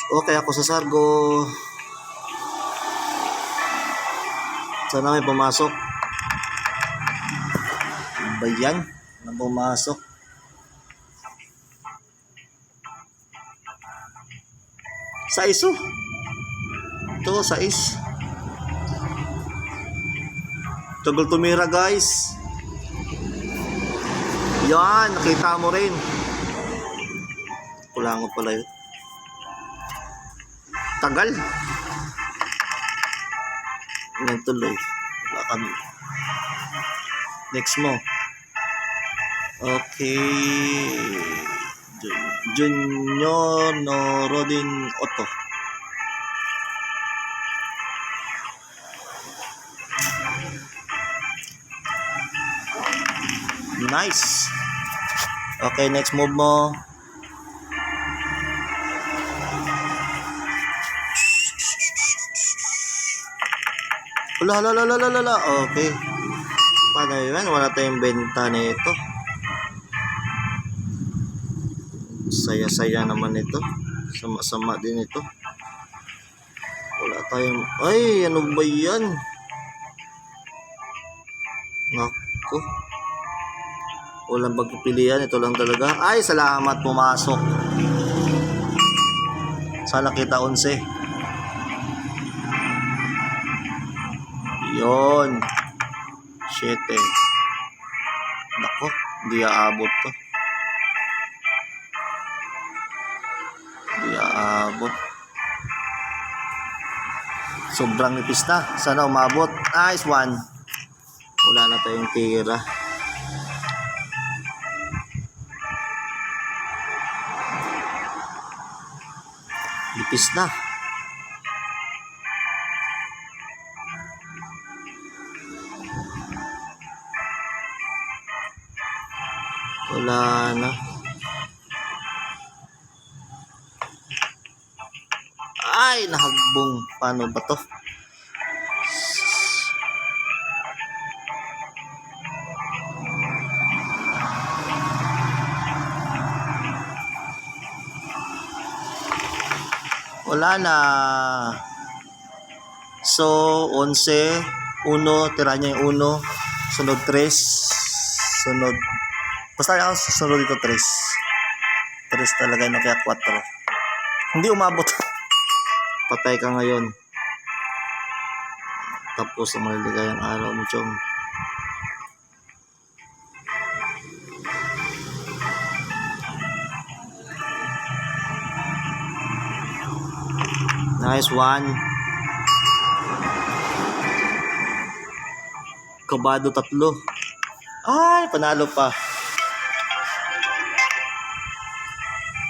Okay ako sa Sargo. Sana may pumasok. Ba yan? Na pumasok. Sa iso. Ito, sa is. Tagal tumira guys. Yan, nakita mo rin. Kulangot pala yun. Tagal. Yan tuloy. Wala kami. Next mo. Okay. Junior no Rodin Otto. Nice. Okay, next move mo. Lala. Okay. Paano yun? Wala tayong benta na ito. Saya-saya naman ito. Sama-sama din ito. Wala tayong... Ay, ano ba yan? Naku. Walang pagpipilian. Ito lang talaga. Ay, salamat. Pumasok. Sana kita 11. Yun. 7. Naku. Hindi aabot to. Abot. Sobrang nipis na. Sana umabot. Nice one. Wala na tayong tira. Nipis na. Wala na. Ay, nahagbong. Paano ba to? Wala na. So, 11. 1. Tira niya yung 1. Sunod 3. Sunod. Basta ako susunod dito 3. 3 talaga na kaya 4. Hindi umabot. Patay ka ngayon. Tapos ang maligayang araw mo, chong. Nice one. Kabado 3. Ay, panalo pa.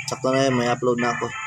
Sakto na yun, may upload na ako.